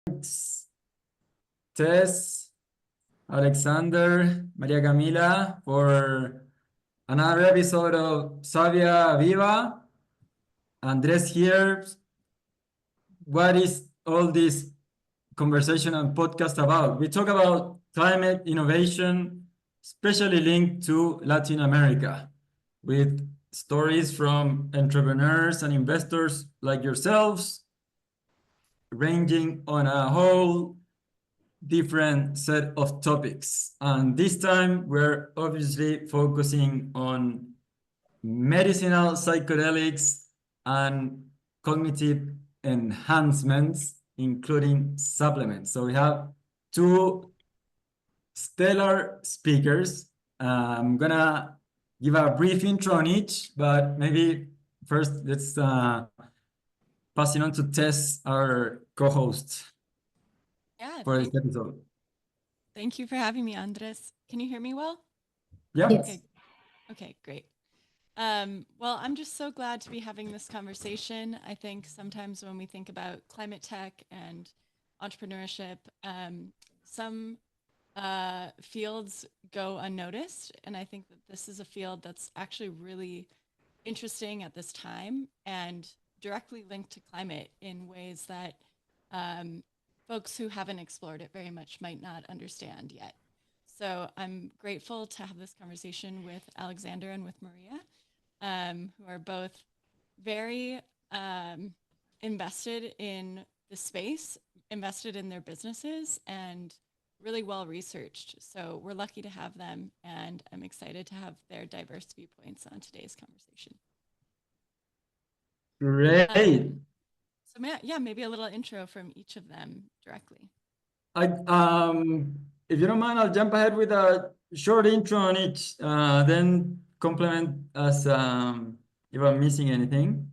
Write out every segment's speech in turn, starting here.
Thanks, Tess, Alexander, Maria Camila, for another episode of Savia Viva. Andres here. What is all this conversation and podcast about? We talk about climate innovation, especially linked to Latin America, with stories from entrepreneurs and investors like yourselves, ranging on a whole different set of topics. And this time we're obviously focusing on medicinal psychedelics and cognitive enhancements, including supplements. So we have two stellar speakers. I'm gonna give a brief intro on each, but maybe first let's pass it on to Tess, our co-host Yeah, for this episode. thank you for having me, Andres. Can you hear me well? Yeah. Yes. Okay, great. Well, I'm just so glad to be having this conversation. I think sometimes when we think about climate tech and entrepreneurship, some fields go unnoticed. And I think that this is a field that's actually really interesting at this time and directly linked to climate in ways that folks who haven't explored it very much might not understand yet. So I'm grateful to have this conversation with Alexander and with Maria, who are both very invested in the space, invested in their businesses, and really well researched. So we're lucky to have them, and I'm excited to have their diverse viewpoints on today's conversation. Great. So yeah, maybe a little intro from each of them directly. If you don't mind, I'll jump ahead with a short intro on each, then complement as if I'm missing anything.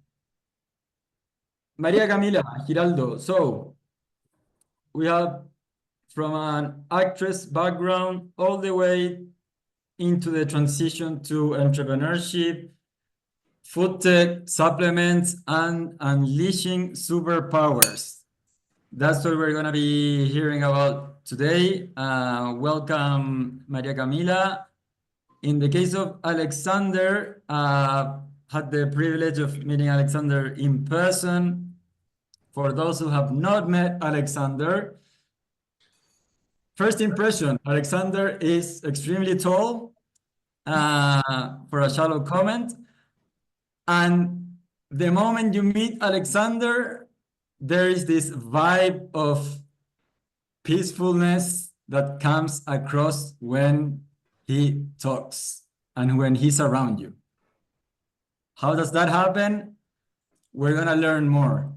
Maria Camila, Giraldo. So we have from an actress background all the way into the transition to entrepreneurship, food tech, supplements, and unleashing superpowers. That's what we're going to be hearing about today. Welcome, Maria Camila. In the case of Alexander, had the privilege of meeting Alexander in person. For those who have not met Alexander, first impression, Alexander is extremely tall for a shallow comment. And the moment you meet Alexander, there is this vibe of peacefulness that comes across when he talks and when he's around you. How does that happen? We're going to learn more.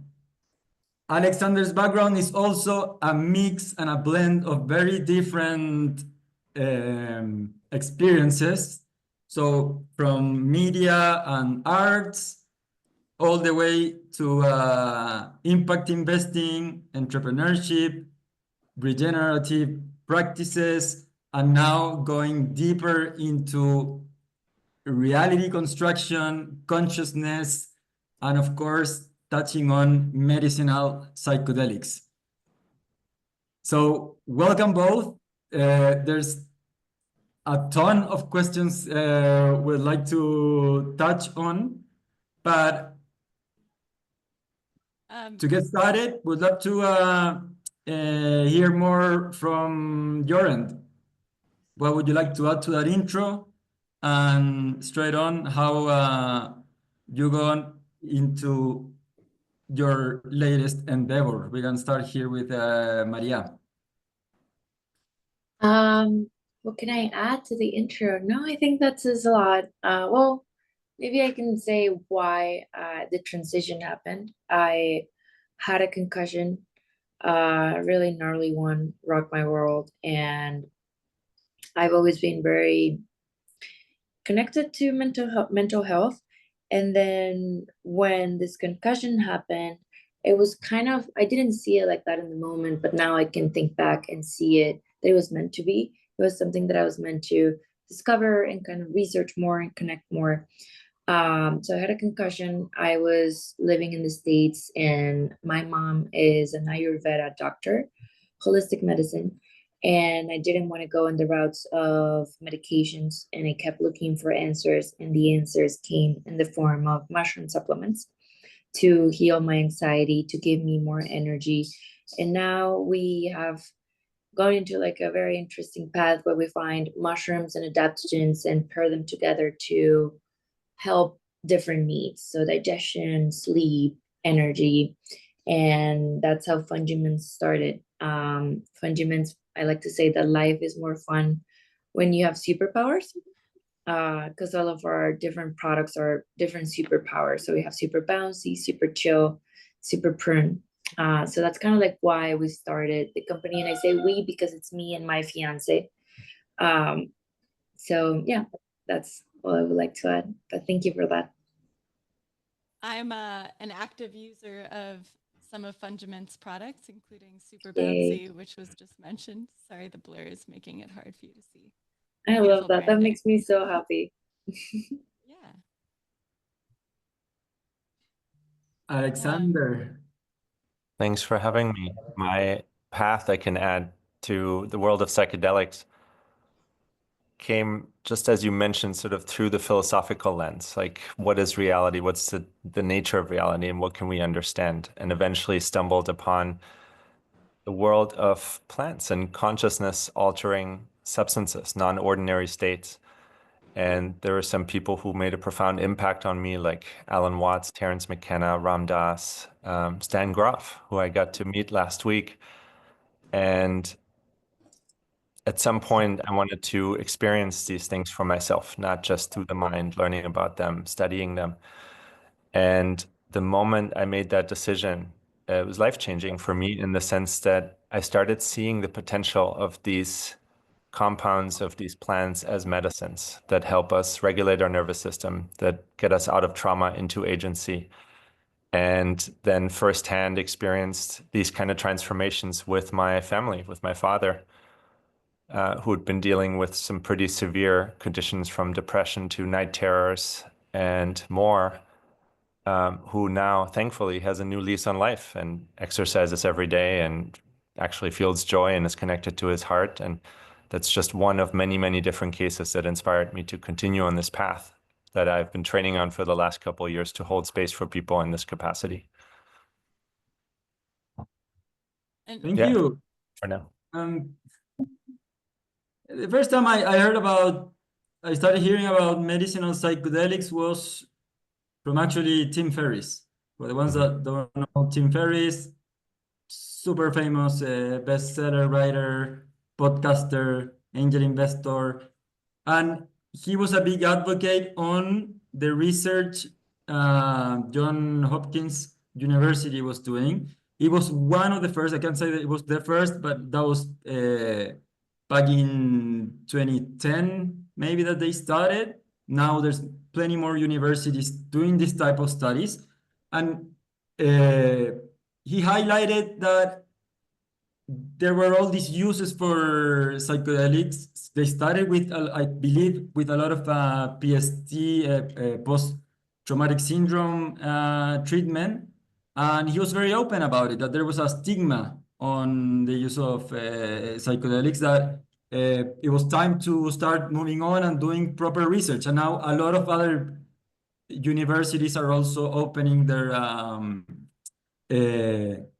Alexander's background is also a mix and a blend of very different experiences. So from media and arts, all the way to impact investing, entrepreneurship, regenerative practices, and now going deeper into reality construction, consciousness, and of course, touching on medicinal psychedelics. So welcome both. There's a ton of questions we'd like to touch on, but to get started, we'd love to hear more from your end. What would you like to add to that intro? And straight on, how you gone into your latest endeavor? We can start here with Maria. What can I add to the intro? No, I think that says a lot. Well, maybe I can say why the transition happened. I had a concussion, really gnarly one, rocked my world, and I've always been very connected to mental health. And then when this concussion happened, it was kind of, I didn't see it like that in the moment, but now I can think back and see it, that it was meant to be. It was something that I was meant to discover and kind of research more and connect more. So I had a concussion. I was living in the States, and my mom is an Ayurveda doctor, holistic medicine. And I didn't want to go in the routes of medications, and I kept looking for answers, and the answers came in the form of mushroom supplements to heal my anxiety, to give me more energy. And now we have gone into like a very interesting path where we find mushrooms and adaptogens and pair them together to help different needs. So digestion, sleep, energy. And that's how Fungiments started. Fungiments, I like to say that life is more fun when you have superpowers, because all of our different products are different superpowers. So we have super bouncy, super chill, super prune. So that's kind of like why we started the company. And I say we because it's me and my fiance. Um, so yeah, that's all I would like to add. But thank you for that. I'm an active user of some of Fungiment's products, including Super Yay. Bouncy, which was just mentioned. Sorry, the blur is making it hard for you to see. I love Beautiful that. That branding. makes me so happy. Yeah. Alexander. Thanks for having me. My path, I can add, to the world of psychedelics came just as you mentioned, sort of through the philosophical lens, like what is reality? What's the nature of reality and what can we understand? And eventually stumbled upon the world of plants and consciousness altering substances, non-ordinary states. And there were some people who made a profound impact on me, like Alan Watts, Terence McKenna, Ram Dass, Stan Groff, who I got to meet last week. And at some point, I wanted to experience these things for myself, not just through the mind, learning about them, studying them. And the moment I made that decision, it was life-changing for me in the sense that I started seeing the potential of these compounds of these plants as medicines that help us regulate our nervous system, that get us out of trauma into agency. And then firsthand experienced these kind of transformations with my family, with my father, who had been dealing with some pretty severe conditions from depression to night terrors and more, who now thankfully has a new lease on life and exercises every day and actually feels joy and is connected to his heart. And that's just one of many, many different cases that inspired me to continue on this path that I've been training on for the last couple of years to hold space for people in this capacity. And Thank Yeah, you. for now. The first time I started hearing about medicinal psychedelics was from actually Tim Ferriss. For the ones that don't know, Tim Ferriss, super famous bestseller writer, podcaster, angel investor, and he was a big advocate on the research John Hopkins University was doing. It was one of the first, I can't say that it was the first, but that was back in 2010, maybe that they started. Now there's plenty more universities doing this type of studies. And he highlighted that there were all these uses for psychedelics. They started with, I believe, with a lot of PST, post-traumatic syndrome treatment. And he was very open about it, that there was a stigma on the use of psychedelics, that it was time to start moving on and doing proper research. And now a lot of other universities are also opening their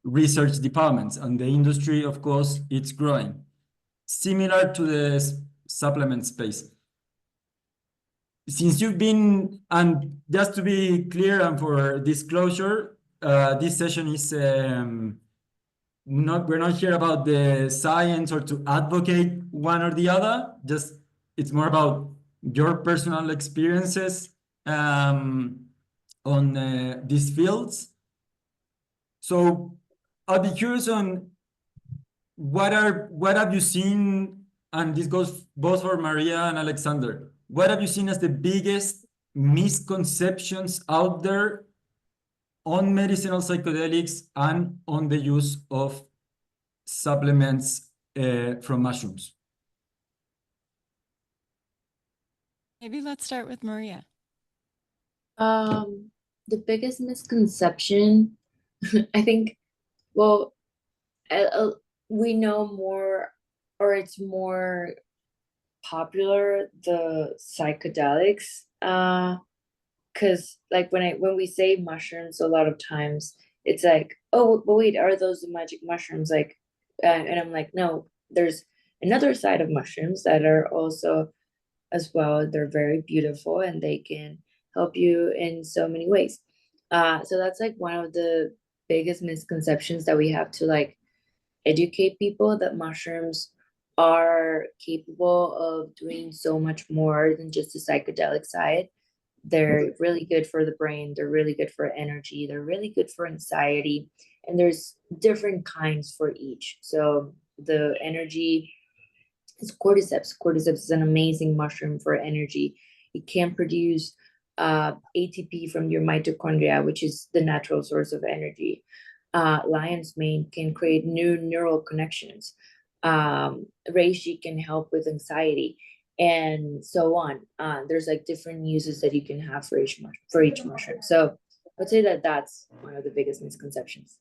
research departments, and the industry, of course, it's growing. Similar to the supplement space. Since you've been, and just to be clear and for disclosure, this session is we're not here about the science or to advocate one or the other. Just it's more about your personal experiences on these fields. So I'll be curious on what have you seen, and this goes both for Maria and Alexander. What have you seen as the biggest misconceptions out there on medicinal psychedelics and on the use of supplements from mushrooms? maybe let's start with Maria. The biggest misconception, I think, well, we know more, or it's more popular, the psychedelics, because like when we say mushrooms, a lot of times it's like, oh, but wait, are those the magic mushrooms? Like, and I'm like, no, there's another side of mushrooms that are also as well. They're very beautiful and they can help you in so many ways. So that's like one of the biggest misconceptions that we have to like educate people that mushrooms are capable of doing so much more than just the psychedelic side. They're really good for the brain, they're really good for energy, they're really good for anxiety, and there's different kinds for each. So the energy is cordyceps. Cordyceps is an amazing mushroom for energy. It can produce ATP from your mitochondria, which is the natural source of energy. Lion's mane can create new neural connections. Reishi can help with anxiety, and so on. There's like different uses that you can have for each mushroom. So I'd say that that's one of the biggest misconceptions.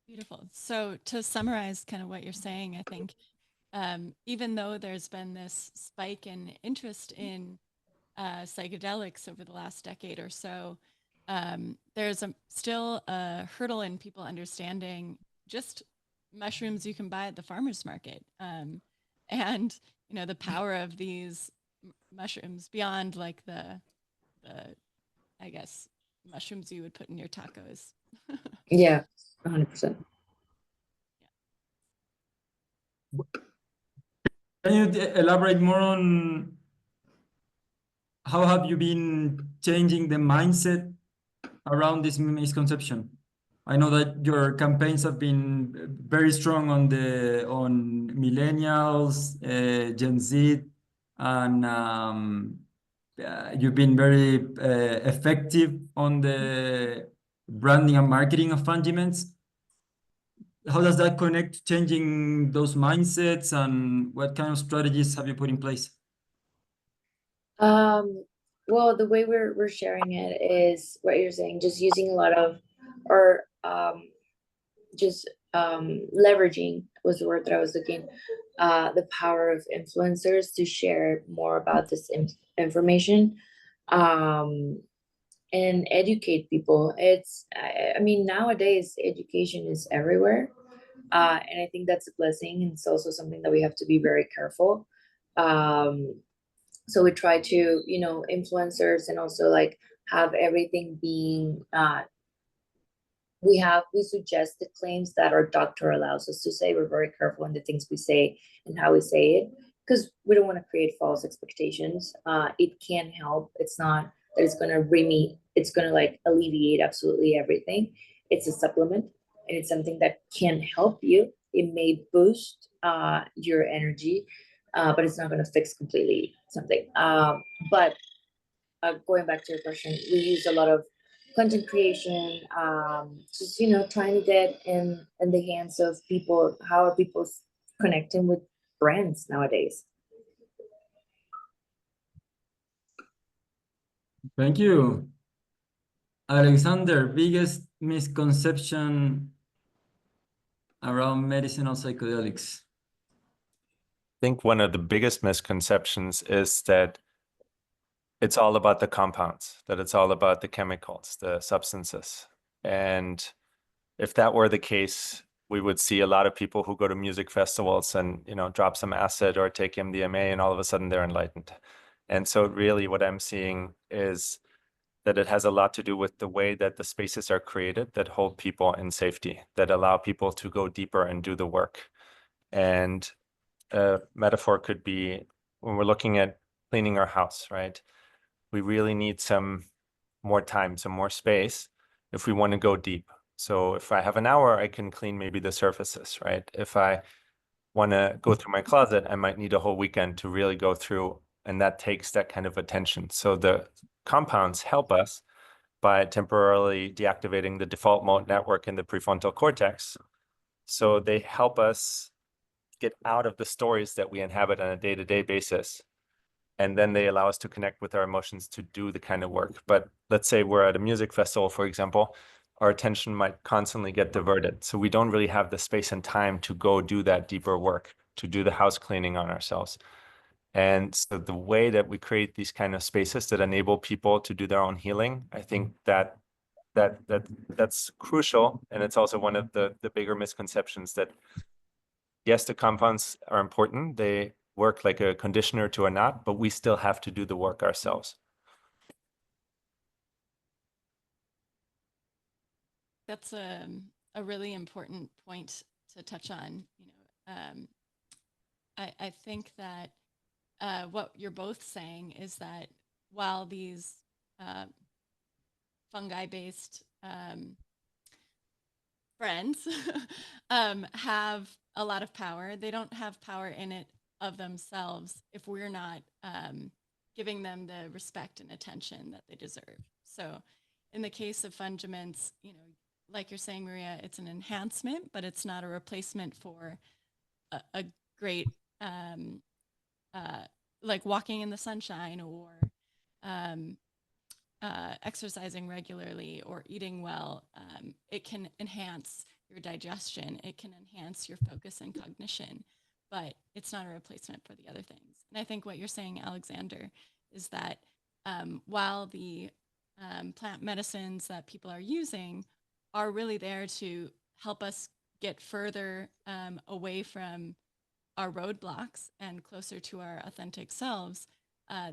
Beautiful. So to summarize kind of what you're saying, I think even though there's been this spike in interest in psychedelics over the last decade or so, there's still a hurdle in people understanding just mushrooms you can buy at the farmer's market, and the power of these mushrooms beyond like the I guess mushrooms you would put in your tacos. Yeah, 100%. Can you elaborate more on how have you been changing the mindset around this misconception? I know that your campaigns have been very strong on millennials, Gen Z, and you've been very effective on the branding and marketing of Fungiments. How does that connect to changing those mindsets, and what kind of strategies have you put in place? Well, the way we're sharing it is what you're saying, just using a lot of, or just leveraging was the word that I was looking, the power of influencers to share more about this information, and educate people. I mean, nowadays education is everywhere, and I think that's a blessing, and it's also something that we have to be very careful. So we try to, influencers, and also like have everything being we suggest the claims that our doctor allows us to say. We're very careful in the things we say and how we say it, because we don't want to create false expectations. It can help. It's not that it's going to it's going to like alleviate absolutely everything. It's a supplement, and it's something that can help you. It may boost your energy, but it's not going to fix completely something. But going back to your question, we use a lot of content creation, just trying to get in the hands of people. How are people connecting with brands nowadays? Thank you. Alexander, biggest misconception around medicinal psychedelics? I think one of the biggest misconceptions is that it's all about the compounds, that it's all about the chemicals, the substances. And if that were the case, we would see a lot of people who go to music festivals and, drop some acid or take MDMA, and all of a sudden they're enlightened. And so really what I'm seeing is that it has a lot to do with the way that the spaces are created that hold people in safety, that allow people to go deeper and do the work. And a metaphor could be when we're looking at cleaning our house, right? We really need some more time, some more space if we want to go deep. So if I have an hour, I can clean maybe the surfaces, right? If I want to go through my closet, I might need a whole weekend to really go through, and that takes that kind of attention. So the compounds help us by temporarily deactivating the default mode network in the prefrontal cortex. So they help us get out of the stories that we inhabit on a day-to-day basis and then they allow us to connect with our emotions to do the kind of work. But let's say we're at a music festival, for example, our attention might constantly get diverted. So we don't really have the space and time to go do that deeper work, to do the house cleaning on ourselves. And so the way that we create these kind of spaces that enable people to do their own healing, I think that's crucial. And it's also one of the bigger misconceptions that, yes, the compounds are important. They work like a conditioner to a knot, but we still have to do the work ourselves. That's a really important point to touch on. I think that what you're both saying is that while these fungi-based friends have a lot of power, they don't have power in it of themselves if we're not giving them the respect and attention that they deserve. So in the case of fungaments, like you're saying, Maria, it's an enhancement, but it's not a replacement for a great like walking in the sunshine or exercising regularly or eating well. It can enhance your digestion. It can enhance your focus and cognition, but it's not a replacement for the other things. And I think what you're saying, Alexander, is that while the plant medicines that people are using are really there to help us get further away from our roadblocks and closer to our authentic selves,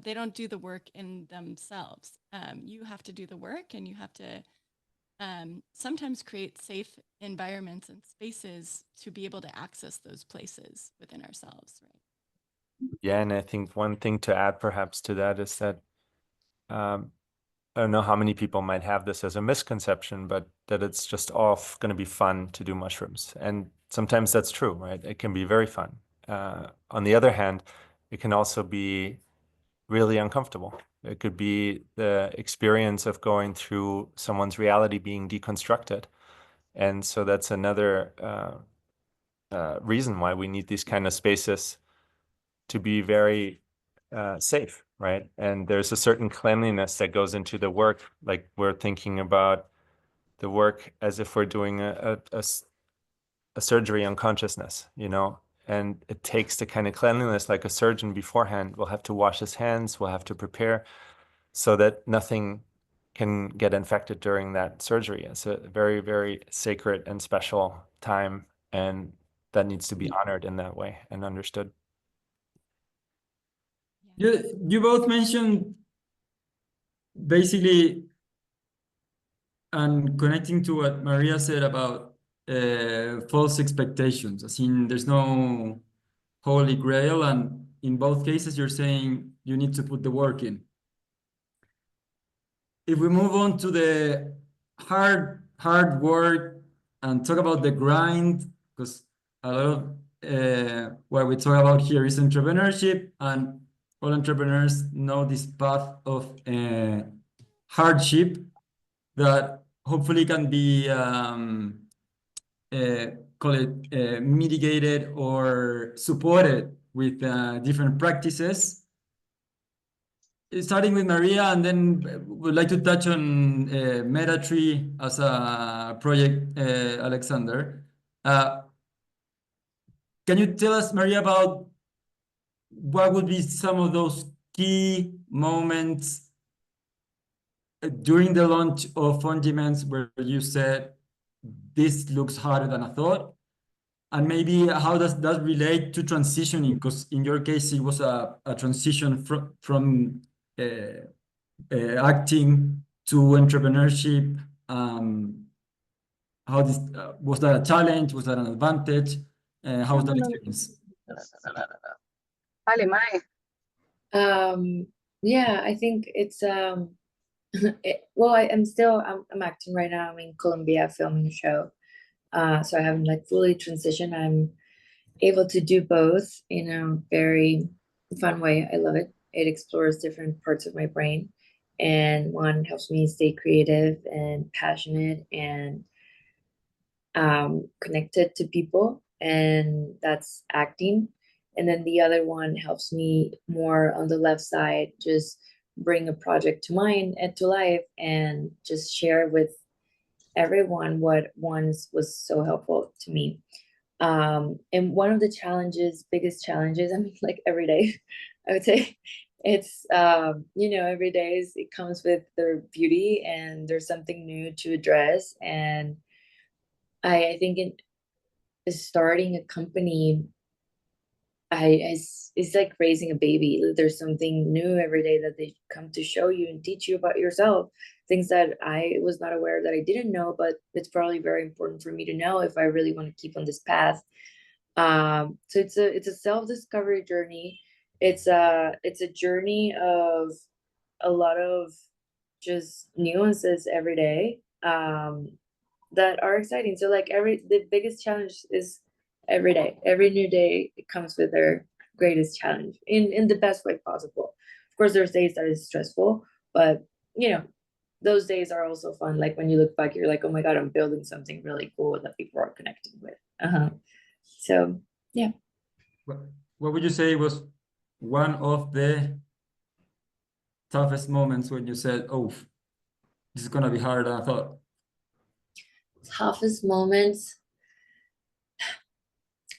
they don't do the work in themselves. You have to do the work, and you have to sometimes create safe environments and spaces to be able to access those places within ourselves, right? Yeah, and I think one thing to add perhaps to that is that I don't know how many people might have this as a misconception, but that it's just off going to be fun to do mushrooms. And sometimes that's true, right? It can be very fun. On the other hand, it can also be really uncomfortable. It could be the experience of going through someone's reality being deconstructed. And so that's another reason why we need these kind of spaces to be very safe, right? And there's a certain cleanliness that goes into the work. Like we're thinking about the work as if we're doing a surgery on consciousness, and it takes the kind of cleanliness like a surgeon beforehand will have to wash his hands, will have to prepare so that nothing can get infected during that surgery. It's a very, very sacred and special time, and that needs to be honored in that way and understood. You both mentioned basically, and connecting to what Maria said about false expectations. As in, there's no holy grail, and in both cases, you're saying you need to put the work in. If we move on to the hard work and talk about the grind, because a lot of what we talk about here is entrepreneurship, and all entrepreneurs know this path of hardship that hopefully can be call it mitigated or supported with different practices. Starting with Maria, and then would like to touch on MetaTree as a project, Alexander. Can you tell us, Maria, about what would be some of those key moments during the launch of Fundiments where you said, this looks harder than I thought? And maybe how does that relate to transitioning? Because in your case, it was a transition from acting to entrepreneurship. How this was that a challenge? Was that an advantage? How was that experience? Vale, Mae. Yeah, I think it's well, I'm acting right now. I'm in Colombia filming a show. So I haven't like fully transitioned. I'm able to do both in a very fun way. I love it. It explores different parts of my brain, and one helps me stay creative and passionate and connected to people, and that's acting. and then the other one helps me more on the left side, just bring a project to mind and to life and just share with everyone what once was so helpful to me. And one of the biggest challenges, I mean, like every day, I would say it's, every day it comes with their beauty and there's something new to address. And I think starting a company, it's like raising a baby. There's something new every day that they come to show you and teach you about yourself, things that I was not aware that I didn't know, but it's probably very important for me to know if I really want to keep on this path. So it's a self-discovery journey. It's a journey of a lot of just nuances every day, that are exciting. So like the biggest challenge is every day. Every new day it comes with their greatest challenge in the best way possible. Of course, there's days that is stressful, but those days are also fun. Like when you look back, you're like, oh my God, I'm building something really cool that people are connecting with. So yeah. What would you say was one of the toughest moments when you said, oh, this is gonna be harder than I thought? Toughest moments.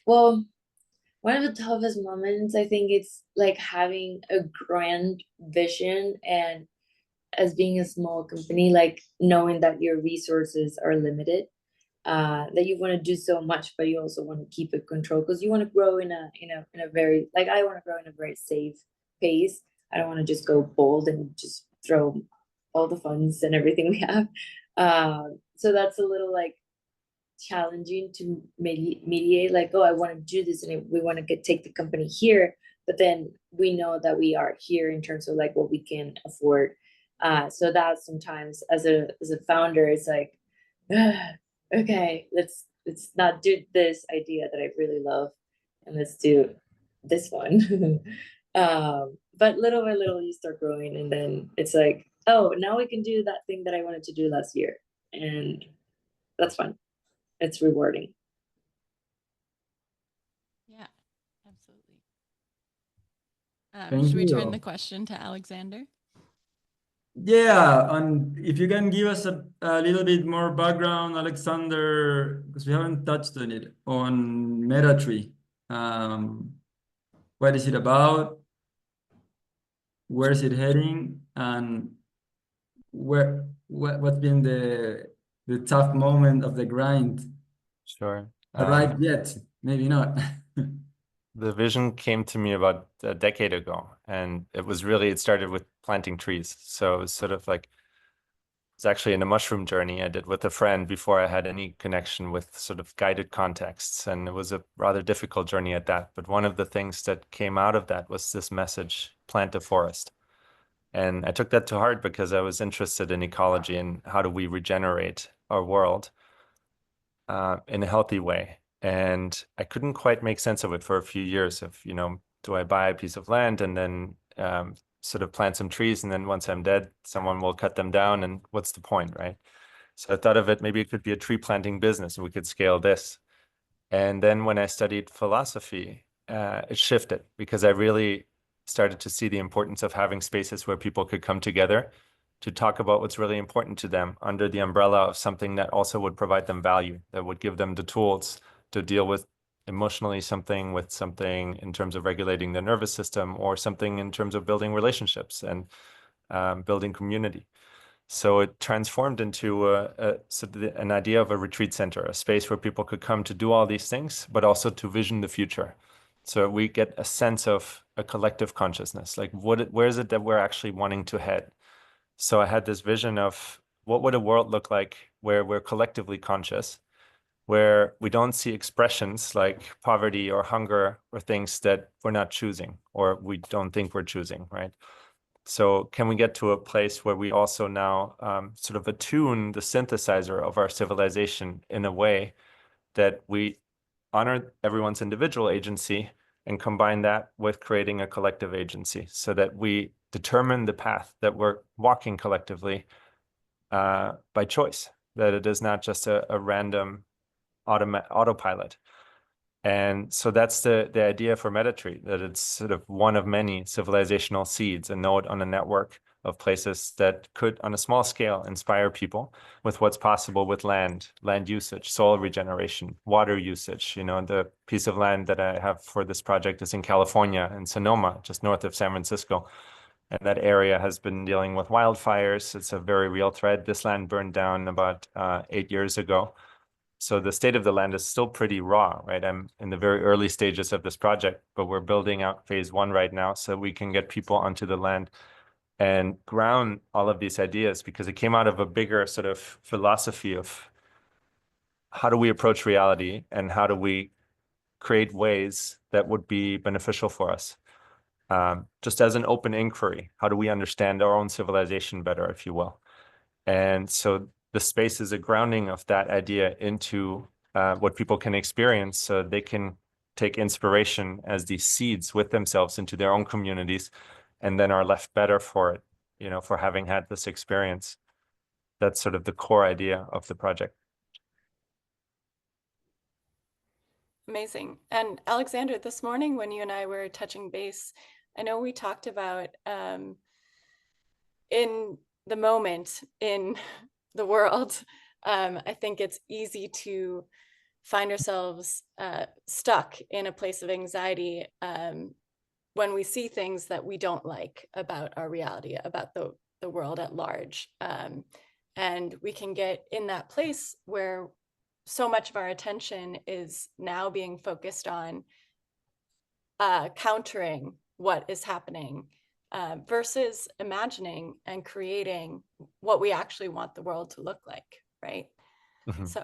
Well, one of the toughest moments, I think it's like having a grand vision, and as being a small company, like knowing that your resources are limited, that you want to do so much, but you also want to keep it controlled because you want to grow in a very, like, I want to grow in a very safe pace. I don't want to just go bold and just throw all the funds and everything we have. So that's a little like challenging to mediate, like, oh, I want to do this and we want to take the company here, but then we know that we are here in terms of like what we can afford. So that sometimes as a founder, it's like, okay, let's not do this idea that I really love, and let's do this one. But little by little you start growing, and then it's like, oh, now we can do that thing that I wanted to do last year, and that's fun. It's rewarding. Yeah, absolutely. Thank Should we turn you. the question to Alexander? Yeah, and if you can give us a little bit more background, Alexander, because we haven't touched on it, on MetaTree. What is it about? Where is it heading? And what's been the tough moment of the grind? Sure. Arrived yet? Maybe not. The vision came to me about a decade ago, and it started with planting trees. So it was sort of like, it's actually in a mushroom journey I did with a friend before I had any connection with sort of guided contexts. And it was a rather difficult journey at that. But one of the things that came out of that was this message, plant a forest. And I took that to heart because I was interested in ecology and how do we regenerate our world in a healthy way. And I couldn't quite make sense of it for a few years of, do I buy a piece of land and then sort of plant some trees, and then once I'm dead, someone will cut them down, and what's the point, right? So I thought of it, maybe it could be a tree planting business and we could scale this. And then when I studied philosophy, it shifted because I really started to see the importance of having spaces where people could come together to talk about what's really important to them under the umbrella of something that also would provide them value, that would give them the tools to deal with emotionally something, with something in terms of regulating the nervous system, or something in terms of building relationships and building community. So it transformed into an idea of a retreat center, a space where people could come to do all these things, but also to vision the future. So we get a sense of a collective consciousness, like where is it that we're actually wanting to head? So I had this vision of what would a world look like where we're collectively conscious, where we don't see expressions like poverty or hunger or things that we're not choosing or we don't think we're choosing, right? So can we get to a place where we also now sort of attune the synthesizer of our civilization in a way that we honor everyone's individual agency and combine that with creating a collective agency so that we determine the path that we're walking collectively by choice, that it is not just a random autopilot. And so that's the idea for Metatree, that it's sort of one of many civilizational seeds, a node on a network of places that could, on a small scale, inspire people with what's possible with land usage, soil regeneration, water usage. You know, the piece of land that I have for this project is in California, in Sonoma, just north of San Francisco. And that area has been dealing with wildfires. It's a very real threat. This land burned down about 8 years ago. So the state of the land is still pretty raw, right? I'm in the very early stages of this project, but we're building out phase 1 right now so we can get people onto the land and ground all of these ideas, because it came out of a bigger sort of philosophy of how do we approach reality and how do we create ways that would be beneficial for us. Just as an open inquiry, how do we understand our own civilization better, if you will? And so the space is a grounding of that idea into what people can experience, so they can take inspiration as these seeds with themselves into their own communities, and then are left better for it, you know, for having had this experience. That's sort of the core idea of the project. Amazing. And Alexander, this morning when you and I were touching base, I know we talked about in the moment in the world, I think it's easy to find ourselves stuck in a place of anxiety when we see things that we don't like about our reality, about the world at large. And we can get in that place where so much of our attention is now being focused on countering what is happening versus imagining and creating what we actually want the world to look like, right? Mm-hmm. So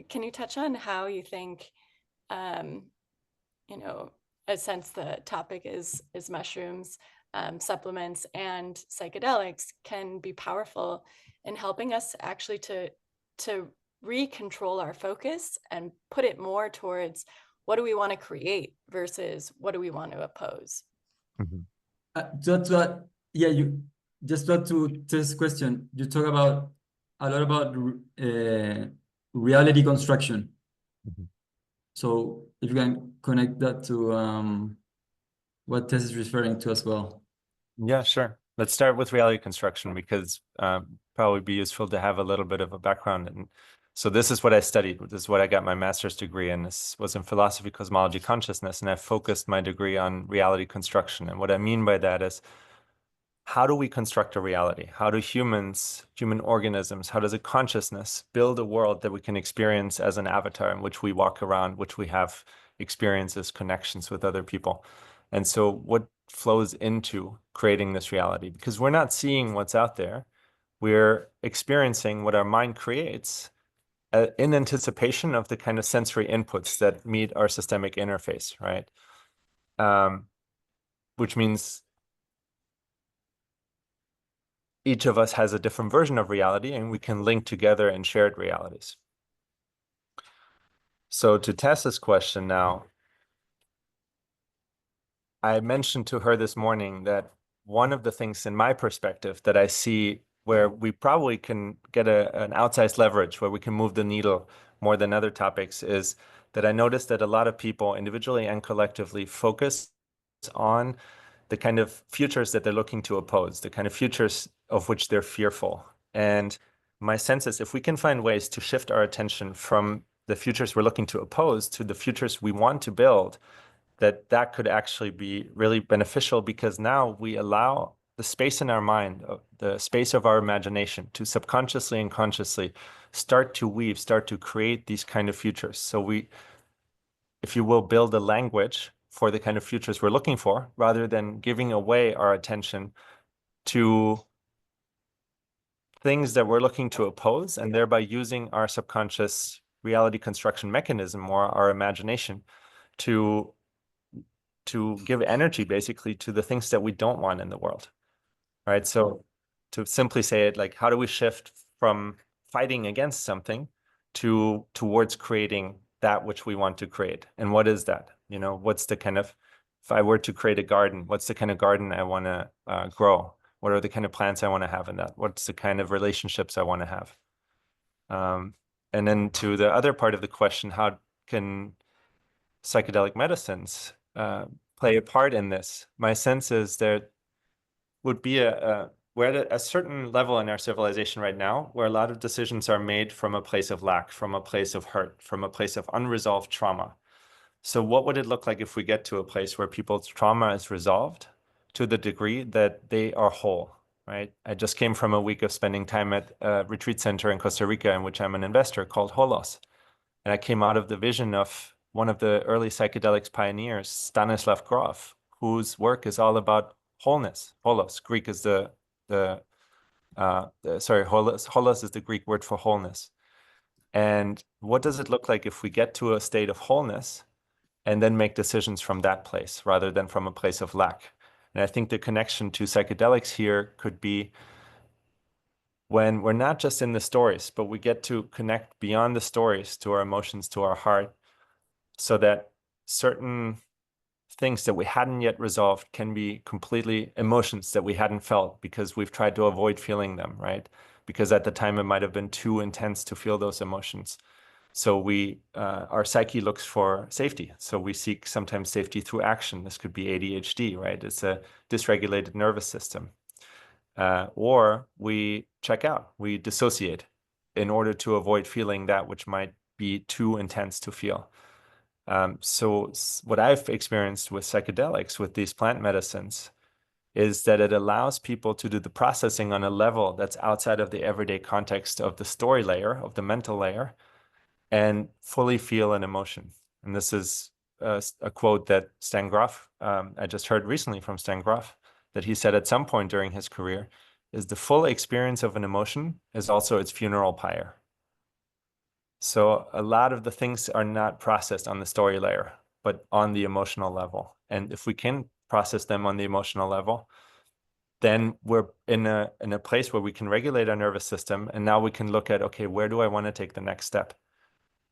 can you touch on how you think, you know, since the topic is mushrooms, supplements and psychedelics can be powerful in helping us actually to recontrol our focus and put it more towards what do we want to create versus what do we want to oppose? Mm-hmm. Yeah, you just to this question, you talk about a lot about reality construction. Mm-hmm. So if you can connect that to what Tess is referring to as well. Yeah, sure. Let's start with reality construction, because probably be useful to have a little bit of a background. And so this is what I studied. This is what I got my master's degree in. This was in philosophy, cosmology, consciousness, and I focused my degree on reality construction. And what I mean by that is, how do we construct a reality? How do humans, human organisms, how does a consciousness build a world that we can experience as an avatar in which we walk around, which we have experiences, connections with other people? And so what flows into creating this reality? Because we're not seeing what's out there. We're experiencing what our mind creates in anticipation of the kind of sensory inputs that meet our systemic interface, right? Which means each of us has a different version of reality, and we can link together in shared realities. So to Tessa's question now, I mentioned to her this morning that one of the things in my perspective that I see where we probably can get an outsized leverage, where we can move the needle more than other topics, is that I noticed that a lot of people individually and collectively focus on the kind of futures that they're looking to oppose, the kind of futures of which they're fearful. And my sense is, if we can find ways to shift our attention from the futures we're looking to oppose to the futures we want to build, that could actually be really beneficial, because now we allow the space in our mind, the space of our imagination, to subconsciously and consciously start to weave, start to create these kind of futures. So we, if you will, build a language for the kind of futures we're looking for, rather than giving away our attention to things that we're looking to oppose, and thereby using our subconscious reality construction mechanism, or our imagination, to give energy basically to the things that we don't want in the world, right? So to simply say it, like, how do we shift from fighting against something towards creating that which we want to create? And what is that? You know, what's the kind of, if I were to create a garden, what's the kind of garden I want to grow? What are the kind of plants I want to have in that? What's the kind of relationships I want to have? And then to the other part of the question, how can psychedelic medicines play a part in this. My sense is there would be we're at a certain level in our civilization right now where a lot of decisions are made from a place of lack, from a place of hurt, from a place of unresolved trauma. So what would it look like if we get to a place where people's trauma is resolved to the degree that they are whole, right? I just came from a week of spending time at a retreat center in Costa Rica in which I'm an investor called Holos. And I came out of the vision of one of the early psychedelics pioneers, Stanislav Grof, whose work is all about wholeness. Holos, Greek is holos is the Greek word for wholeness. And what does it look like if we get to a state of wholeness and then make decisions from that place rather than from a place of lack? And I think the connection to psychedelics here could be when we're not just in the stories, but we get to connect beyond the stories to our emotions, to our heart, so that certain things that we hadn't yet resolved can be completely emotions that we hadn't felt because we've tried to avoid feeling them, right? Because at the time it might have been too intense to feel those emotions. So our psyche looks for safety. So we seek sometimes safety through action. This could be ADHD, right? It's a dysregulated nervous system. Or we check out, we dissociate in order to avoid feeling that which might be too intense to feel. So what I've experienced with psychedelics, with these plant medicines, is that it allows people to do the processing on a level that's outside of the everyday context of the story layer, of the mental layer, and fully feel an emotion. And this is a quote that Stan Grof, I just heard recently from Stan Grof, that he said at some point during his career, is the full experience of an emotion is also its funeral pyre. So a lot of the things are not processed on the story layer, but on the emotional level. And if we can process them on the emotional level, then we're in a place where we can regulate our nervous system. And now we can look at, okay, where do I want to take the next step?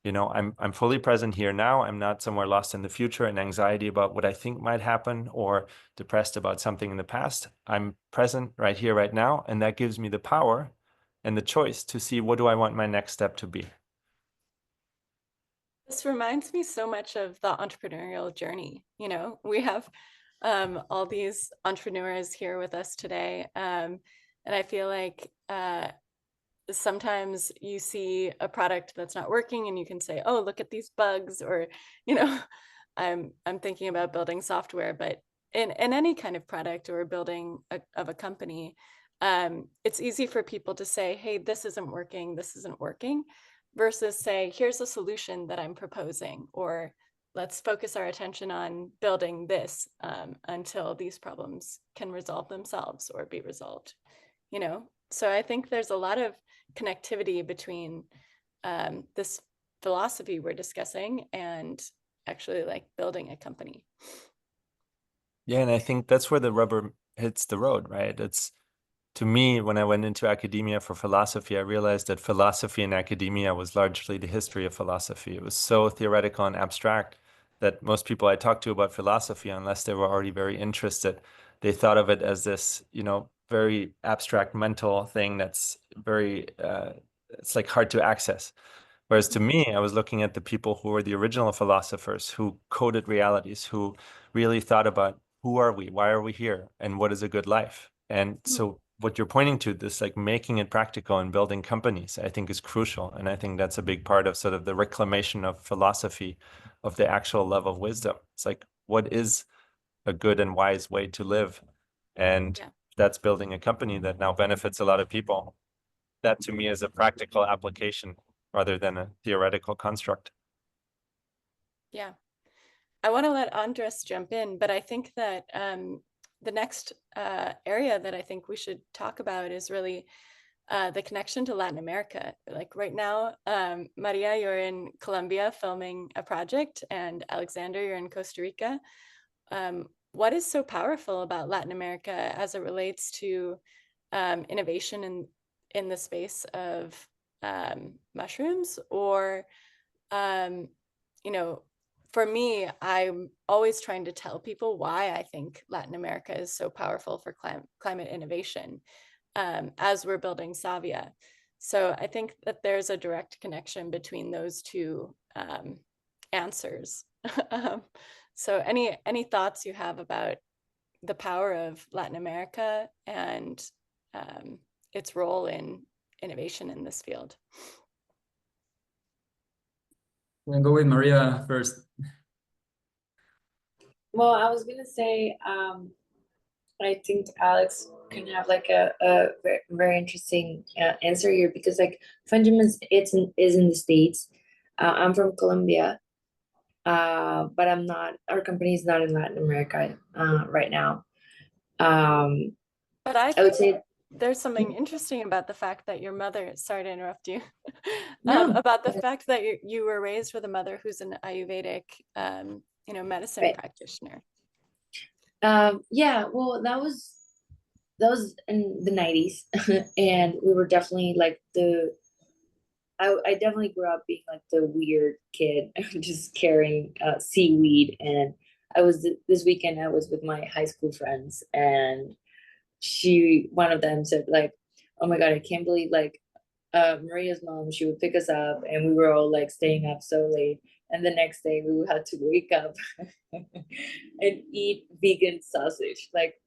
You know, I'm fully present here now. I'm not somewhere lost in the future and anxiety about what I think might happen or depressed about something in the past. I'm present right here, right now. And that gives me the power and the choice to see what do I want my next step to be. This reminds me so much of the entrepreneurial journey. You know, we have all these entrepreneurs here with us today. And I feel like sometimes you see a product that's not working and you can say, oh, look at these bugs, or, you know, I'm thinking about building software, but in any kind of product or building of a company, it's easy for people to say, hey, this isn't working, versus say, here's a solution that I'm proposing, or let's focus our attention on building this until these problems can resolve themselves or be resolved, you know? So I think there's a lot of connectivity between this philosophy we're discussing and actually like building a company. Yeah, and I think that's where the rubber hits the road, right? It's, to me, when I went into academia for philosophy, I realized that philosophy in academia was largely the history of philosophy. It was so theoretical and abstract that most people I talked to about philosophy, unless they were already very interested, they thought of it as this, you know, very abstract mental thing that's very, it's like hard to access. Whereas to me, I was looking at the people who were the original philosophers, who coded realities, who really thought about who are we, why are we here, and what is a good life. And so what you're pointing to, this like making it practical and building companies, I think is crucial. And I think that's a big part of sort of the reclamation of philosophy, of the actual love of wisdom. It's like, what is a good and wise way to live? And that's building a company that now benefits a lot of people. That to me is a practical application rather than a theoretical construct. Yeah. I want to let Andres jump in, but I think that the next area that I think we should talk about is really the connection to Latin America. Like right now, Maria, you're in Colombia filming a project, and Alexander, you're in Costa Rica. What is so powerful about Latin America as it relates to innovation in the space of mushrooms? Or, you know, for me, I'm always trying to tell people why I think Latin America is so powerful for climate innovation as we're building Savia. So I think that there's a direct connection between those two answers. Um, so any thoughts you have about the power of Latin America and its role in innovation in this field? We can go with Maria first. Well, I was gonna say, I think Alex can have like a very, very interesting answer here because like Fungimus, is in the States. I'm from Colombia, but I'm not. Our company is not in Latin America right now. But I I would think say there's something interesting about the fact that your mother, sorry to interrupt you, No. about the fact that you were raised with a mother who's an Ayurvedic, medicine Right. practitioner. Yeah, well, that was in the 90s, and we were definitely like I definitely grew up being like the weird kid, just carrying seaweed. And this weekend I was with my high school friends, and one of them said like, "Oh my God, I can't believe like Maria's mom, she would pick us up, and we were all like staying up so late, and the next day we would have to wake up and eat vegan sausage." Like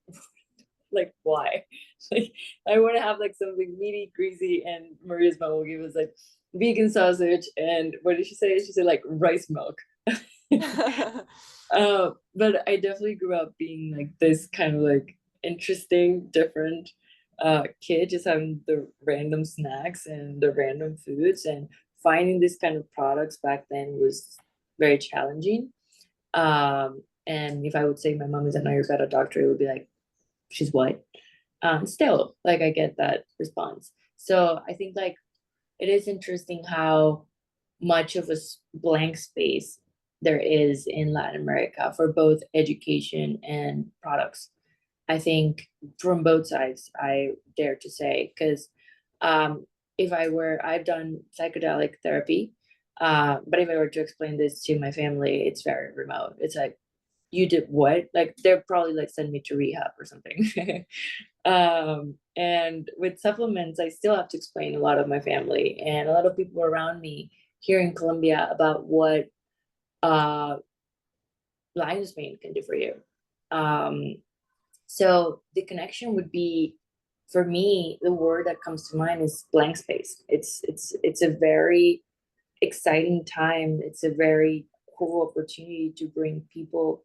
why? Like I want to have like something meaty, greasy, and Maria's mom will give us like vegan sausage, and what did she say? She said like rice milk. But I definitely grew up being like this kind of like interesting, different kid, just having the random snacks and the random foods, and finding this kind of products back then was very challenging. And if I would say my mom is an Ayurveda doctor, it would be like, she's white. Still, like I get that response. So I think like it is interesting how much of a blank space there is in Latin America for both education and products. I think from both sides, I dare to say, because I've done psychedelic therapy, but if I were to explain this to my family, it's very remote. It's like, you did what? Like they're probably like send me to rehab or something. And with supplements, I still have to explain a lot of my family and a lot of people around me here in Colombia about what lion's mane can do for you. So the connection would be, for me, the word that comes to mind is blank space. It's a very exciting time. It's a very cool opportunity to bring people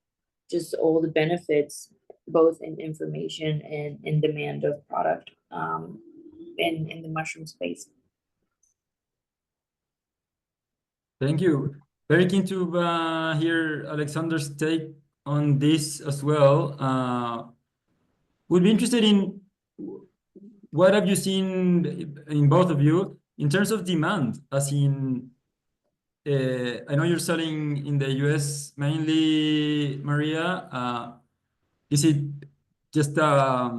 just all the benefits, both in information and in demand of product, in the mushroom space. Thank you. Very keen to hear Alexander's take on this as well. Would be interested in what have you seen in both of you in terms of demand, as in, I know you're selling in the US mainly, Maria. Is it just a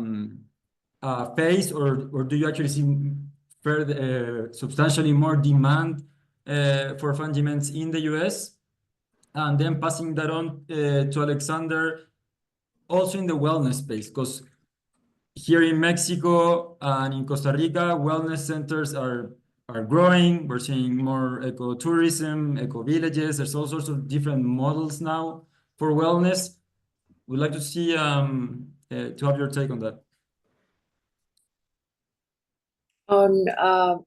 phase, or do you actually see further substantially more demand for fungiments in the US? And then passing that on to Alexander, also in the wellness space, because here in Mexico and in Costa Rica, wellness centers are growing. We're seeing more ecotourism, eco villages. There's all sorts of different models now for wellness. We'd like to see to have your take on that. On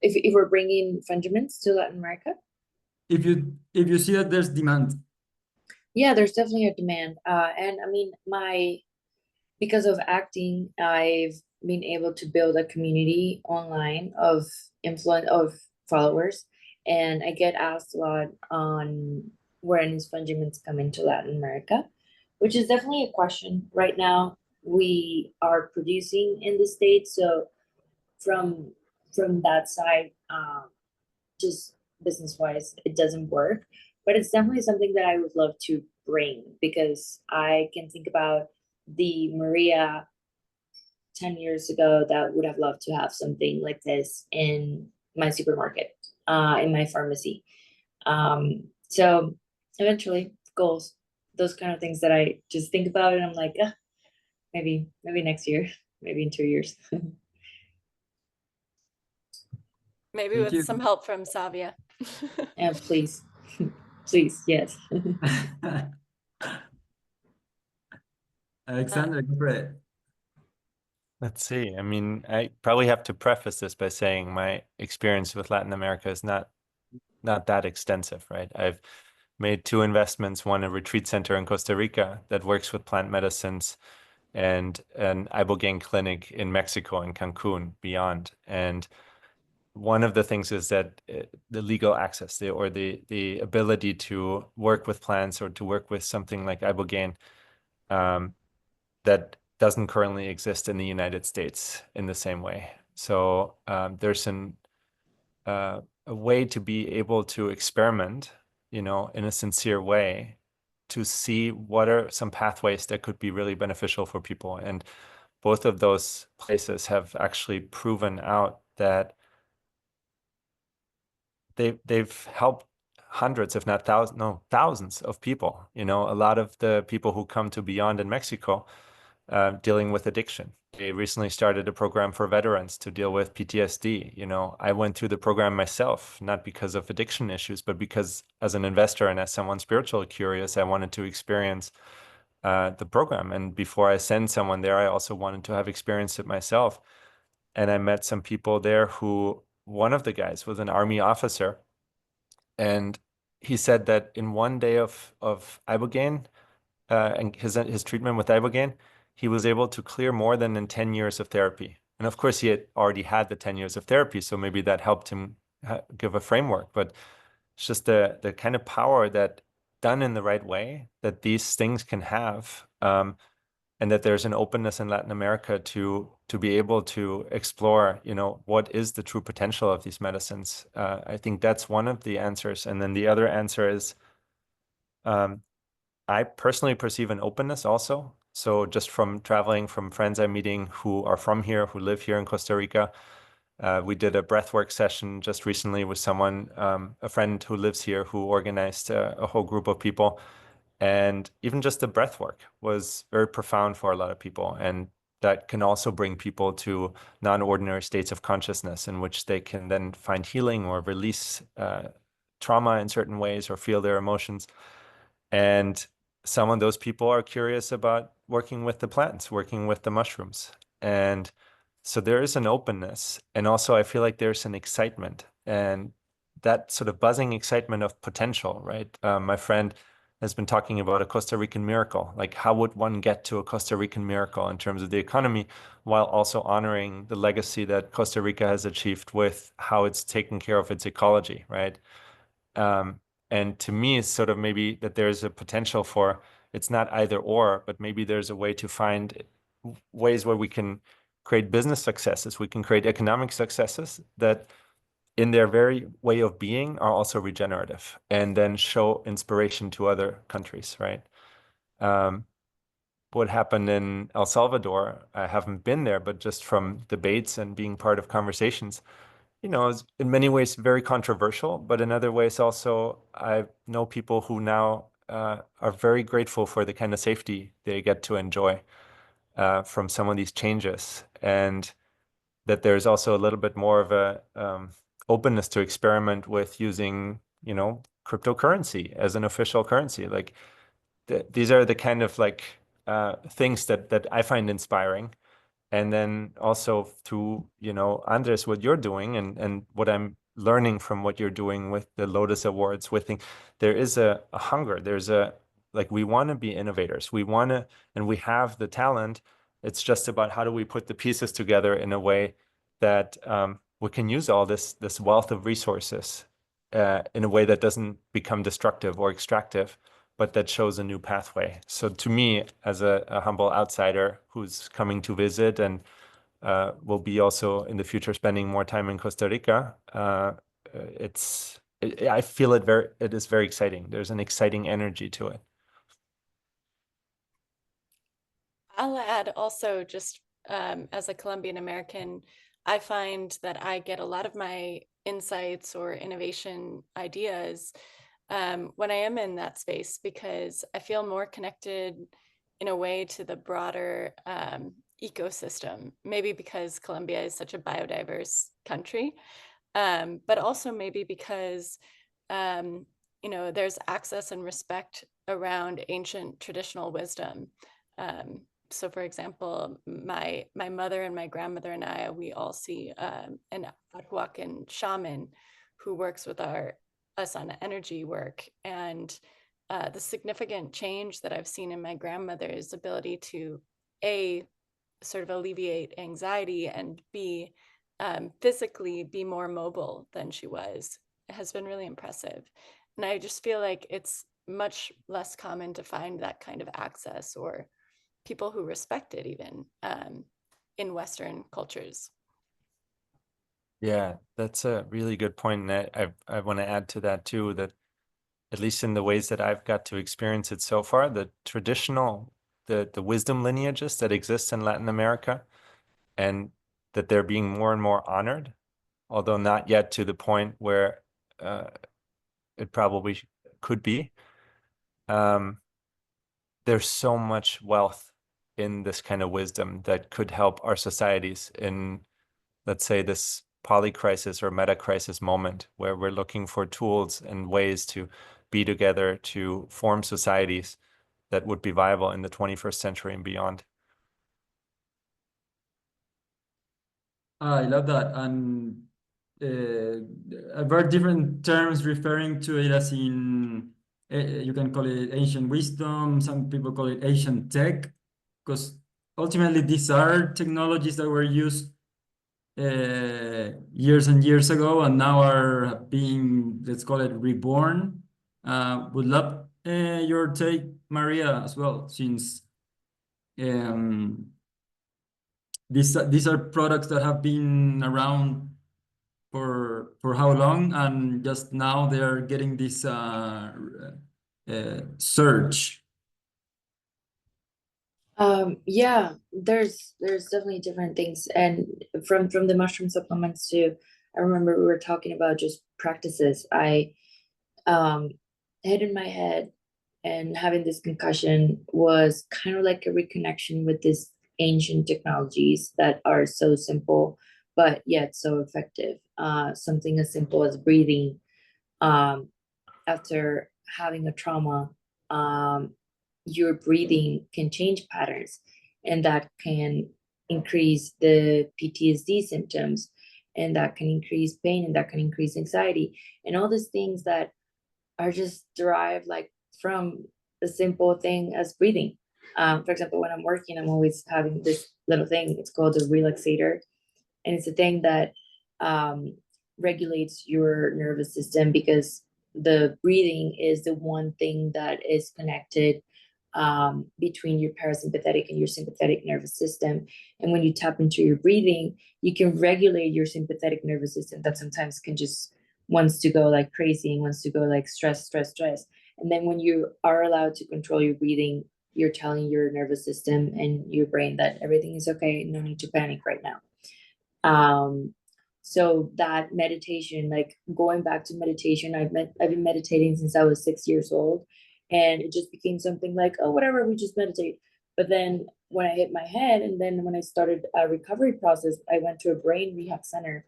if we're bringing fungiments to Latin America? If you see that there's demand. Yeah, there's definitely a demand. And I mean, because of acting, I've been able to build a community online of followers, and I get asked a lot on when is fungiments coming to Latin America, which is definitely a question. Right now, we are producing in the States, so from that side, just business wise, it doesn't work. But it's definitely something that I would love to bring, because I can think about the Maria 10 years ago that would have loved to have something like this in my supermarket, in my pharmacy. So eventually, goals, those kind of things that I just think about, and I'm like, maybe next year, maybe in 2 years. Maybe Thank with you. some help from Savia. Yeah, please. please, yes. Alexander, go for it. Let's see. I mean, I probably have to preface this by saying my experience with Latin America is not that extensive, right? I've made 2 investments, one a retreat center in Costa Rica that works with plant medicines, and an ibogaine clinic in Mexico, in Cancun, beyond. And one of the things is that the legal access, the ability to work with plants or to work with something like ibogaine, that doesn't currently exist in the United States in the same way. So there's a way to be able to experiment, in a sincere way, to see what are some pathways that could be really beneficial for people. And both of those places have actually proven out that they've helped hundreds, if not thousands of people. A lot of the people who come to Beyond in Mexico dealing with addiction. They recently started a program for veterans to deal with PTSD. I went through the program myself, not because of addiction issues, but because as an investor and as someone spiritually curious, I wanted to experience the program. And before I send someone there, I also wanted to have experienced it myself. And I met some people there who, one of the guys was an Army officer. And he said that in one day of ibogaine, and his treatment with ibogaine, he was able to clear more than in 10 years of therapy. And of course, he had already had the 10 years of therapy, so maybe that helped him give a framework. But it's just the kind of power that, done in the right way, that these things can have, and that there's an openness in Latin America to be able to explore, what is the true potential of these medicines. I think that's one of the answers. And then the other answer is, I personally perceive an openness also. So just from traveling, from friends I'm meeting who are from here, who live here in Costa Rica, we did a breathwork session just recently with someone, a friend who lives here, who organized a whole group of people. And even just the breathwork was very profound for a lot of people. And that can also bring people to non-ordinary states of consciousness in which they can then find healing or release trauma in certain ways or feel their emotions. And some of those people are curious about working with the plants, working with the mushrooms. And so there is an openness. And also I feel like there's an excitement, and that sort of buzzing excitement of potential, right? My friend has been talking about a Costa Rican miracle. Like, how would one get to a Costa Rican miracle in terms of the economy, while also honoring the legacy that Costa Rica has achieved with how it's taken care of its ecology, right? And to me, it's sort of maybe that there's a potential for, it's not either or, but maybe there's a way to find ways where we can create business successes, we can create economic successes that in their very way of being are also regenerative, and then show inspiration to other countries, right? What happened in El Salvador, I haven't been there, but just from debates and being part of conversations, is in many ways very controversial, but in other ways also, I know people who now are very grateful for the kind of safety they get to enjoy from some of these changes, and that there's also a little bit more of a openness to experiment with using, cryptocurrency as an official currency. Like these are the kind of like things that I find inspiring. And then also through, Andres, what you're doing and what I'm learning from what you're doing with the Lotus Awards, there is a hunger. There's like, we want to be innovators. We want to, and we have the talent. It's just about how do we put the pieces together in a way that we can use all this wealth of resources in a way that doesn't become destructive or extractive, but that shows a new pathway. So to me, as a humble outsider who's coming to visit and will be also in the future spending more time in Costa Rica, I feel it is very exciting. There's an exciting energy to it. I'll add also, just as a Colombian American, I find that I get a lot of my insights or innovation ideas when I am in that space, because I feel more connected in a way to the broader ecosystem, maybe because Colombia is such a biodiverse country, but also maybe because there's access and respect around ancient traditional wisdom. So for example, my mother and my grandmother and I, we all see an Ahuacan shaman who works with us on energy work. And the significant change that I've seen in my grandmother's ability to A, sort of alleviate anxiety, and B, physically be more mobile than she was, has been really impressive. And I just feel like it's much less common to find that kind of access, or people who respect it even, in Western cultures. Yeah, that's a really good point. And I want to add to that too, that at least in the ways that I've got to experience it so far, the traditional, the wisdom lineages that exist in Latin America, and that they're being more and more honored, although not yet to the point where it probably could be. There's so much wealth in this kind of wisdom that could help our societies in, let's say, this polycrisis or meta-crisis moment, where we're looking for tools and ways to be together to form societies that would be viable in the 21st century and beyond. I love that. And I've heard different terms referring to it, as in, you can call it ancient wisdom, some people call it ancient tech, because ultimately these are technologies that were used years and years ago and now are being, let's call it, reborn. Would love your take, Maria, as well, since these are products that have been around for how long, and just now they're getting this surge. Yeah, there's definitely different things, and from the mushroom supplements too. I remember we were talking about just practices. I hit in my head, and having this concussion was kind of like a reconnection with these ancient technologies that are so simple but yet so effective. Something as simple as breathing. After having a trauma, your breathing can change patterns, and that can increase the PTSD symptoms, and that can increase pain, and that can increase anxiety, and all these things that are just derived like from a simple thing as breathing. For example, when I'm working, I'm always having this little thing. It's called a relaxator, and it's a thing that regulates your nervous system, because the breathing is the one thing that is connected between your parasympathetic and your sympathetic nervous system. And when you tap into your breathing, you can regulate your sympathetic nervous system that sometimes can just wants to go like crazy and wants to go like stress. And then when you are allowed to control your breathing, you're telling your nervous system and your brain that everything is okay, no need to panic right now. So that meditation, like going back to meditation, I've been meditating since I was 6 years old, and it just became something like, oh, whatever, we just meditate. But then when I hit my head, and then when I started a recovery process, I went to a brain rehab center.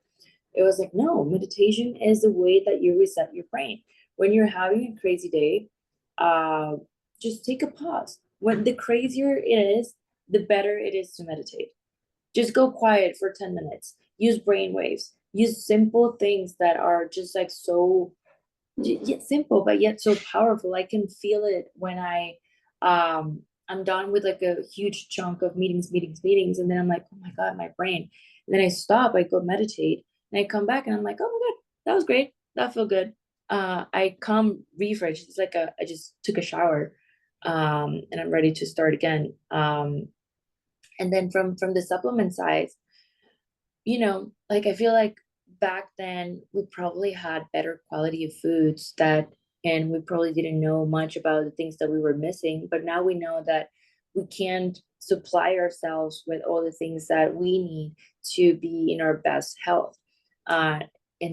It was like, no, meditation is the way that you reset your brain. When you're having a crazy day, just take a pause. When the crazier it is, the better it is to meditate. Just go quiet for 10 minutes. Use brain waves. Use simple things that are just like so simple, but yet so powerful. I can feel it when I'm done with like a huge chunk of meetings. And then I'm like, oh my God, my brain. And then I stop, I go meditate, and I come back and I'm like, oh my God, that was great. That felt good. I come refreshed. It's like I just took a shower, and I'm ready to start again. And then from the supplement side, like I feel like back then we probably had better quality of foods, and we probably didn't know much about the things that we were missing. But now we know that we can't supply ourselves with all the things that we need to be in our best health. And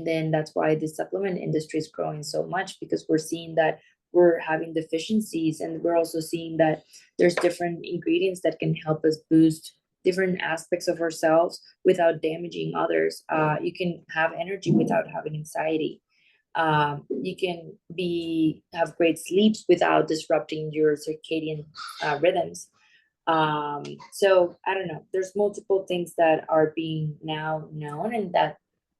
then that's why the supplement industry is growing so much, because we're seeing that we're having deficiencies, and we're also seeing that there's different ingredients that can help us boost different aspects of ourselves without damaging others. You can have energy without having anxiety. You can have great sleeps without disrupting your circadian rhythms. So I don't know, there's multiple things that are being now known, and that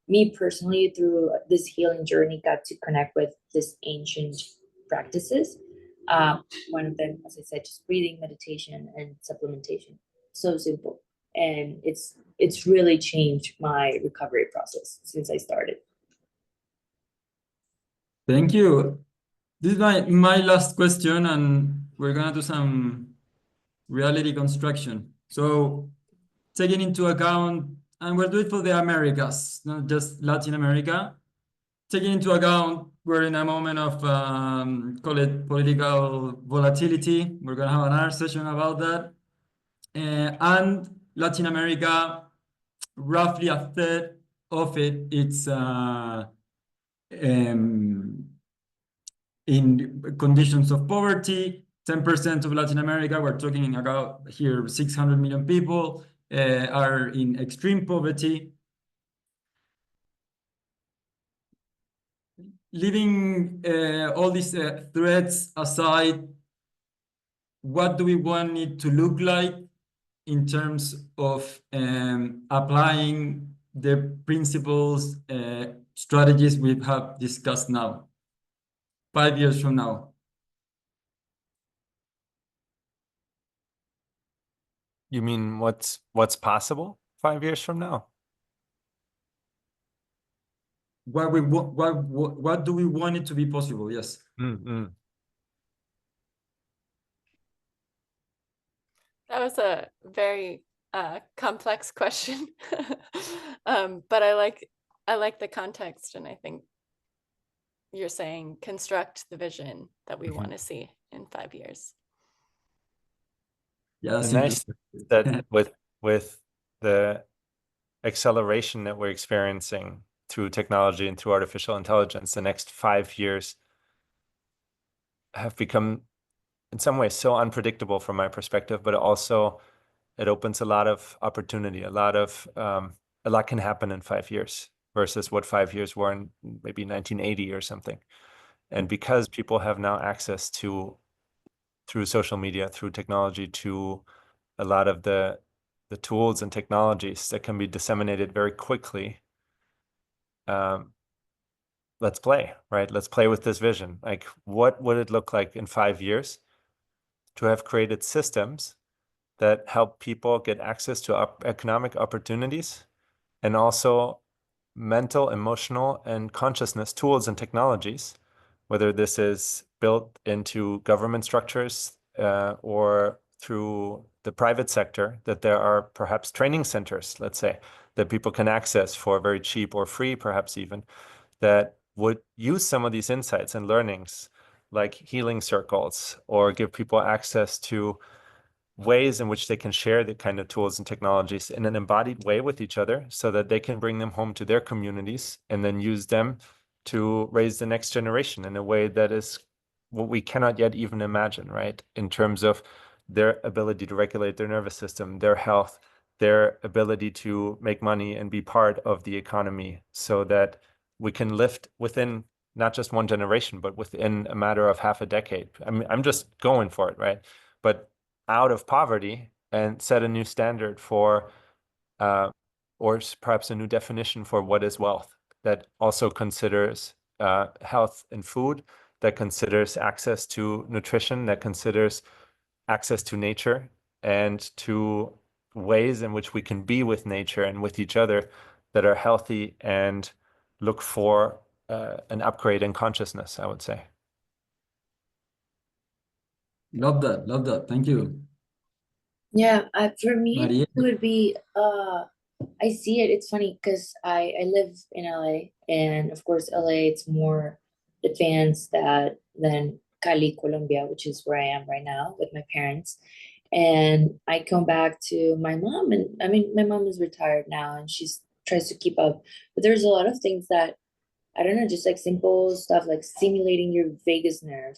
me personally through this healing journey got to connect with this ancient practices. One of them, as I said, just breathing, meditation, and supplementation. So simple, and it's really changed my recovery process since I started. Thank you. This is my last question, and we're gonna do some reality construction. So taking into account, and we'll do it for the Americas, not just Latin America. Taking into account, we're in a moment of, call it political volatility. We're gonna have another session about that. And Latin America, roughly a third of it's in conditions of poverty. 10% of Latin America, we're talking about here 600 million people, are in extreme poverty. Leaving all these threats aside, what do we want it to look like in terms of applying the principles, strategies we have discussed now, 5 years from now? You mean what's possible 5 years from now? What do we want it to be possible? Yes. Mm-hmm. That was a very complex question, but I like the context, and I think you're saying construct the vision that we want to see in 5 years. Yeah, The nice thing is that with the acceleration that we're experiencing through technology and through artificial intelligence, the next 5 years have become in some ways so unpredictable from my perspective, but also it opens a lot of opportunity. A lot can happen in 5 years versus what 5 years were in maybe 1980 or something. And because people have now access to, through social media, through technology, to a lot of the tools and technologies that can be disseminated very quickly, let's play, right? Let's play with this vision. Like, what would it look like in 5 years to have created systems that help people get access to economic opportunities, and also mental, emotional, and consciousness tools and technologies, whether this is built into government structures or through the private sector, that there are perhaps training centers, let's say, that people can access for very cheap or free, perhaps even, that would use some of these insights and learnings, like healing circles, or give people access to ways in which they can share the kind of tools and technologies in an embodied way with each other, so that they can bring them home to their communities and then use them to raise the next generation in a way that is what we cannot yet even imagine, right? In terms of their ability to regulate their nervous system, their health, their ability to make money and be part of the economy, so that we can lift within not just one generation, but within a matter of half a decade. I mean, I'm just going for it, right? But out of poverty and set a new standard for, or perhaps a new definition for what is wealth, that also considers health and food, that considers access to nutrition, that considers access to nature, and to ways in which we can be with nature and with each other that are healthy and look for an upgrade in consciousness, I would say. Love that. Love that. Thank you. Yeah, for me, Maria? it would be, I see it. It's funny because I live in LA, and of course, LA, it's more advanced than Cali, Colombia, which is where I am right now with my parents. And I come back to my mom, and I mean, my mom is retired now, and she's tries to keep up. But there's a lot of things that I don't know, just like simple stuff like stimulating your vagus nerve,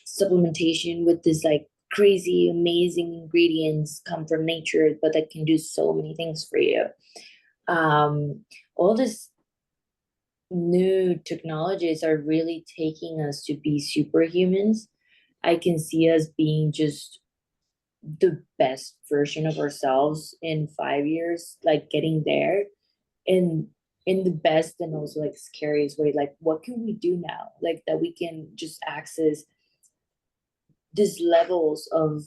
supplementation with this like crazy, amazing ingredients come from nature, but that can do so many things for you. All this new technologies are really taking us to be superhumans, I can see us being just the best version of ourselves in 5 years, like getting there in the best and also like scariest way. Like, what can we do now? Like that we can just access these levels of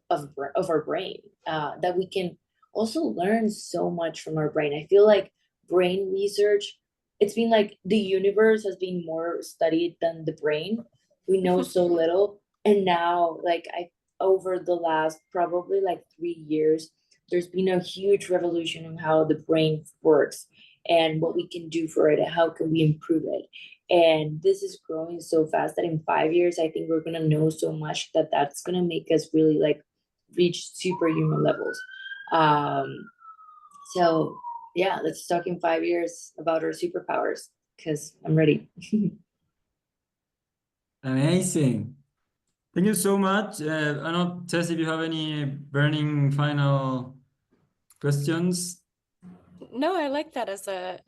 our brain, that we can also learn so much from our brain. I feel like brain research, it's been like the universe has been more studied than the brain. We know so little. And now, like, I over the last probably like 3 years, there's been a huge revolution on how the brain works and what we can do for it and how can we improve it. And this is growing so fast that in 5 years, I think we're gonna know so much that that's gonna make us really like reach superhuman levels. Um, so yeah, let's talk in 5 years about our superpowers because I'm ready. Amazing. Thank you so much. I don't know, Tess, if you have any burning final questions. No, I like that as a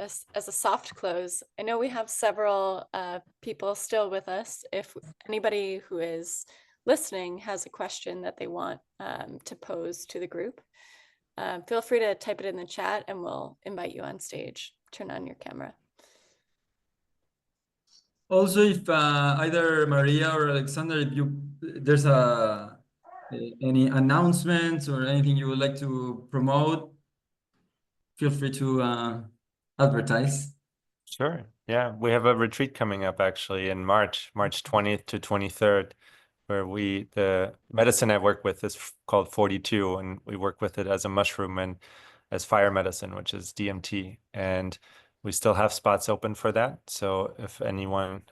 soft close. I know we have several people still with us. If anybody who is listening has a question that they want to pose to the group, feel free to type it in the chat and we'll invite you on stage. Turn on your camera. Also, if either Maria or Alexander, if there's any announcements or anything you would like to promote, feel free to advertise. Sure. Yeah, we have a retreat coming up actually in March 20th to 23rd, where the medicine I work with is called 42, and we work with it as a mushroom and as fire medicine, which is DMT. And we still have spots open for that. So if anyone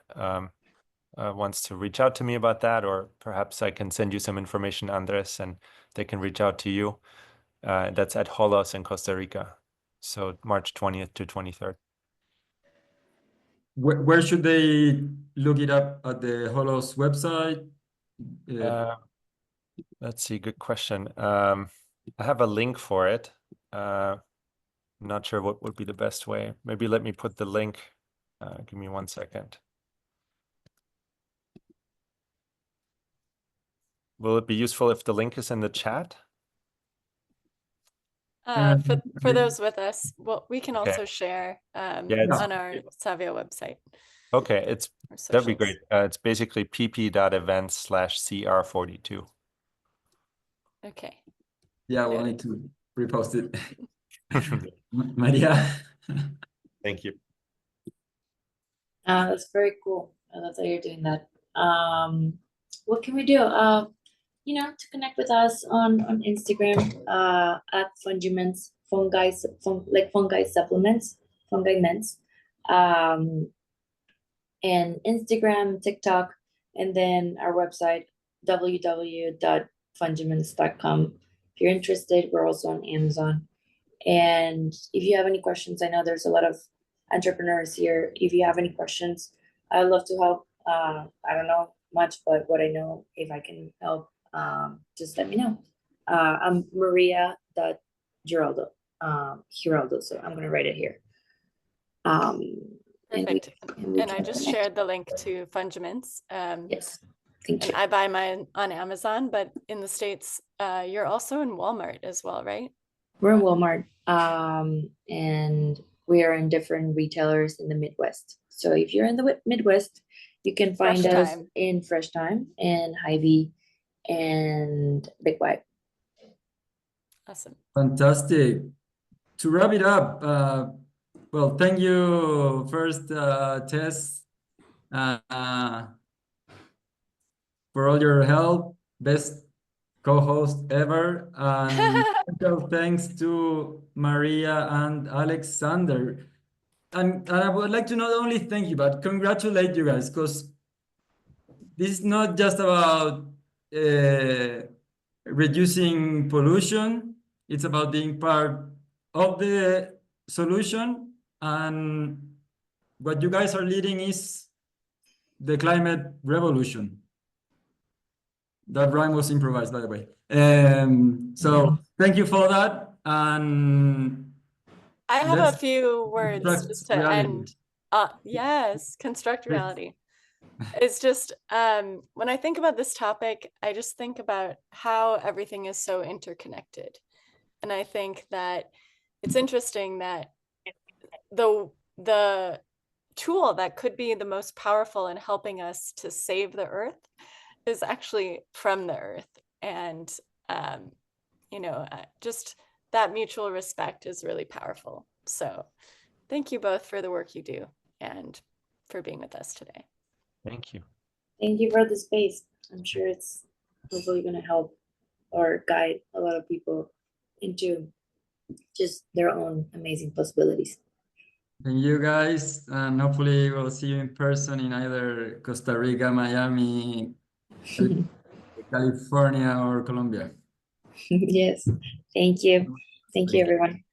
wants to reach out to me about that, or perhaps I can send you some information on this and they can reach out to you. That's at Holos in Costa Rica. So March 20th to 23rd. Where should they look it up? At the Holos website? Let's see, good question. I have a link for it. I'm not sure what would be the best way. Maybe let me put the link. Give me 1 second. Will it be useful if the link is in the chat? For those with us, well, we can Okay. also share Yeah, on our Savio website. Okay, that'd be great. It's basically pp.events/cr42. Okay. Yeah, we'll need to repost it. Maria. Thank you. That's very cool. I love that you're doing that. What can we do? To connect with us on Instagram, at Fungiments, fungi supplements, fungi ments, and Instagram, TikTok, and then our website, www.fungiments.com. If you're interested, we're also on Amazon. And if you have any questions, I know there's a lot of entrepreneurs here. If you have any questions, I'd love to help. I don't know much, but what I know, if I can help, just let me know. I'm Maria.Giraldo, Giraldo, so I'm gonna write it here. Perfect. And I just shared the link to Fungiments. Yes, thank you. And I buy mine on Amazon, but in the States, you're also in Walmart as well, right? We're in Walmart, and we are in different retailers in the Midwest. So if you're in the Midwest, you can find us in Fresh Time and Hy-Vee and Big White. Awesome. Fantastic. To wrap it up, well, thank you first, Tess, for all your help. Best co-host ever. And special thanks to Maria and Alexander. And I would like to not only thank you, but congratulate you guys, because this is not just about reducing pollution. It's about being part of the solution. And what you guys are leading is the climate revolution. That rhyme was improvised, by the way. So thank you for that. And I have a few words just to end Yes, construct reality. It's just when I think about this topic, I just think about how everything is so interconnected. And I think that it's interesting that the tool that could be the most powerful in helping us to save the earth is actually from the earth. And just that mutual respect is really powerful. So thank you both for the work you do and for being with us today. Thank you. Thank you for the space. I'm sure it's hopefully going to help or guide a lot of people into just their own amazing possibilities. Thank you guys, and hopefully we'll see you in person in either Costa Rica, Miami, California, or Colombia. Yes. Thank you. Thank you, everyone.